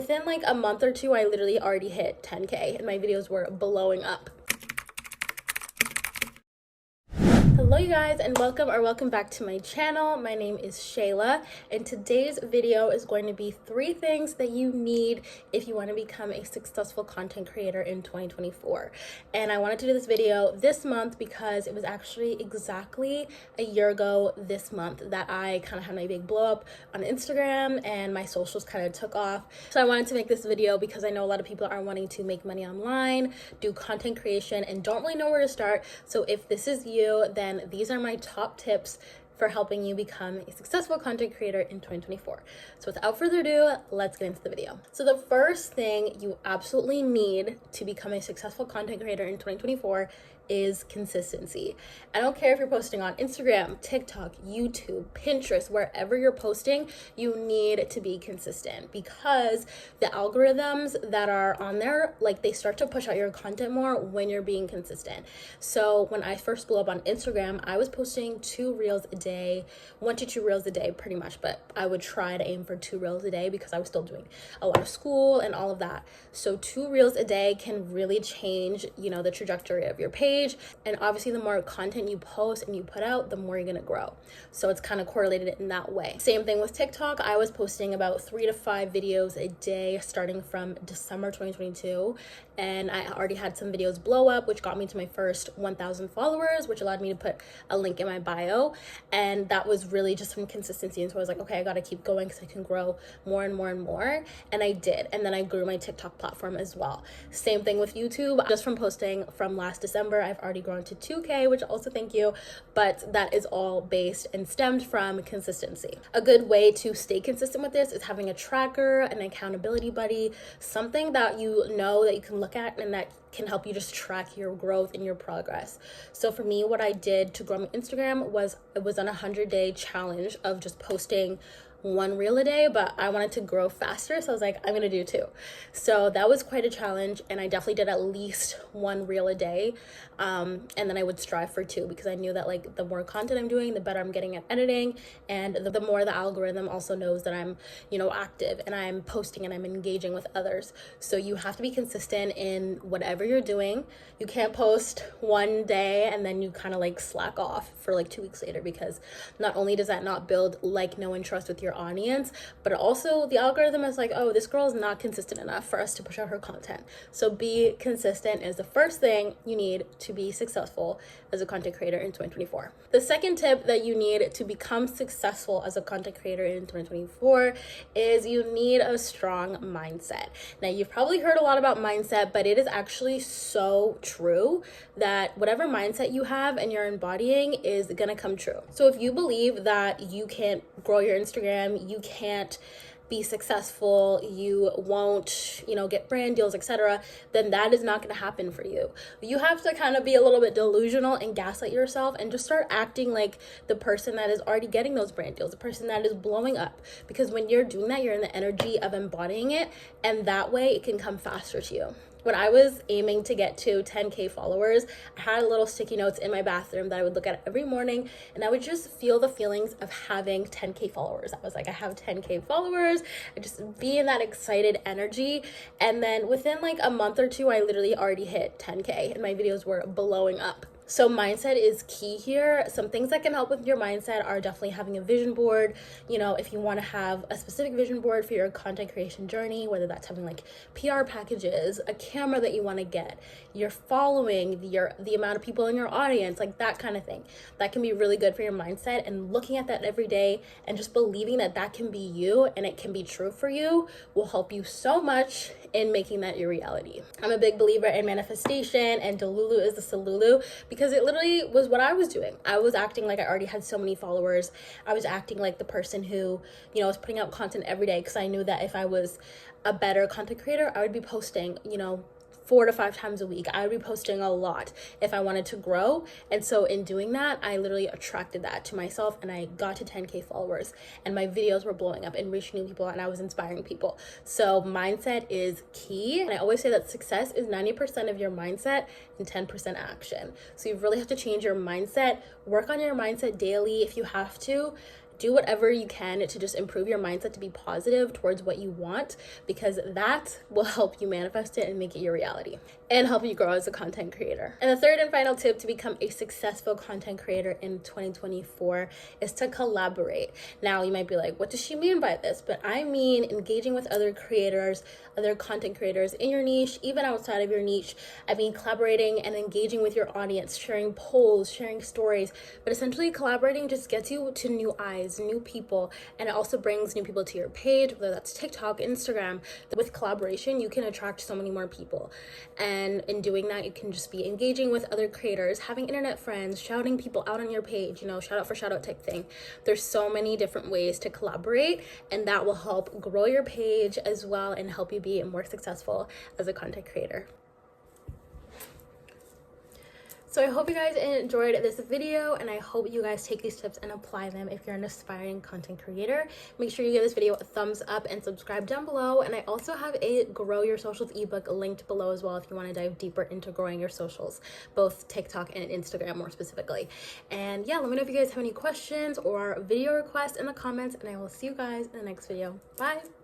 Within like a month or two, I literally already hit 10K and my videos were blowing up. Hello you guys, and welcome back to my channel. My name is Shayla, and today's video is going to be 3 things that you need if you want to become a successful content creator in 2024. And I wanted to do this video this month because it was actually exactly a year ago this month that I kind of had my big blow up on Instagram and my socials kind of took off. So I wanted to make this video because I know a lot of people are wanting to make money online, do content creation, and don't really know where to start. So if this is you, then these are my top tips for helping you become a successful content creator in 2024. So without further ado, let's get into the video. So the first thing you absolutely need to become a successful content creator in 2024 is consistency. I don't care if you're posting on Instagram, TikTok, YouTube, Pinterest, wherever you're posting, you need to be consistent because the algorithms that are on there, like they start to push out your content more when you're being consistent. So when I first blew up on Instagram, I was posting 2 reels a day, 1 to 2 reels a day pretty much, but I would try to aim for 2 reels a day because I was still doing a lot of school and all of that. So 2 reels a day can really change, the trajectory of your page. And obviously the more content you post and you put out, the more you're gonna grow. So it's kind of correlated in that way. Same thing with TikTok. I was posting about 3 to 5 videos a day starting from December 2022. And I already had some videos blow up, which got me to my first 1,000 followers, which allowed me to put a link in my bio. And that was really just from consistency. And so I was like, okay, I gotta keep going because I can grow more and more and more. And I did. And then I grew my TikTok platform as well. Same thing with YouTube. Just from posting from last December, I've already grown to 2K, which also thank you. But that is all based and stemmed from consistency. A good way to stay consistent with this is having a tracker, an accountability buddy, something that you know that you can look at and that can help you just track your growth and your progress. So for me, what I did to grow my Instagram was it was on a 100-day challenge of just posting 1 reel a day, but I wanted to grow faster. So I was like, I'm gonna do 2. So that was quite a challenge. And I definitely did at least 1 reel a day. And then I would strive for 2 because I knew that like the more content I'm doing, the better I'm getting at editing. And the more the algorithm also knows that I'm, active and I'm posting and I'm engaging with others. So you have to be consistent in whatever you're doing. You can't post one day and then you kind of like slack off for like 2 weeks later, because not only does that not build like, know, and trust with your audience, but also the algorithm is like, oh, this girl is not consistent enough for us to push out her content. So be consistent is the first thing you need to be successful as a content creator in 2024. The second tip that you need to become successful as a content creator in 2024 is you need a strong mindset. Now, you've probably heard a lot about mindset, but it is actually so true that whatever mindset you have and you're embodying is gonna come true. So if you believe that you can't grow your Instagram, you can't be successful, you won't, get brand deals, etc., then that is not going to happen for you. You have to kind of be a little bit delusional and gaslight yourself and just start acting like the person that is already getting those brand deals, the person that is blowing up. Because when you're doing that, you're in the energy of embodying it, and that way it can come faster to you. When I was aiming to get to 10K followers, I had little sticky notes in my bathroom that I would look at every morning, and I would just feel the feelings of having 10K followers. I was like, I have 10K followers. I just be in that excited energy. And then within like a month or two, I literally already hit 10K and my videos were blowing up. So mindset is key here. Some things that can help with your mindset are definitely having a vision board. If you want to have a specific vision board for your content creation journey, whether that's having like PR packages, a camera that you want to get, your following, the amount of people in your audience, like that kind of thing. That can be really good for your mindset, and looking at that every day and just believing that that can be you and it can be true for you will help you so much in making that your reality. I'm a big believer in manifestation, and Delulu is the Salulu, because it literally was what I was doing. I was acting like I already had so many followers. I was acting like the person who, was putting out content every day, because I knew that if I was a better content creator, I would be posting, 4 to 5 times a week. I would be posting a lot if I wanted to grow. And so in doing that, I literally attracted that to myself, and I got to 10K followers, and my videos were blowing up and reaching new people, and I was inspiring people. So mindset is key. And I always say that success is 90% of your mindset and 10% action. So you really have to change your mindset, work on your mindset daily if you have to. do whatever you can to just improve your mindset to be positive towards what you want, because that will help you manifest it and make it your reality and help you grow as a content creator. And the third and final tip to become a successful content creator in 2024 is to collaborate. Now you might be like, what does she mean by this? But I mean engaging with other creators, other content creators in your niche, even outside of your niche. I mean collaborating and engaging with your audience, sharing polls, sharing stories. But essentially collaborating just gets you to new eyes, new people, and it also brings new people to your page, whether that's TikTok, Instagram. With collaboration, you can attract so many more people. And in doing that, you can just be engaging with other creators, having internet friends, shouting people out on your page, you know, shout out for shout out type thing. There's so many different ways to collaborate, and that will help grow your page as well and help you be more successful as a content creator. So I hope you guys enjoyed this video, and I hope you guys take these tips and apply them if you're an aspiring content creator. Make sure you give this video a thumbs up and subscribe down below. And I also have a Grow Your Socials ebook linked below as well if you want to dive deeper into growing your socials, both TikTok and Instagram more specifically. And yeah, let me know if you guys have any questions or video requests in the comments, and I will see you guys in the next video. Bye!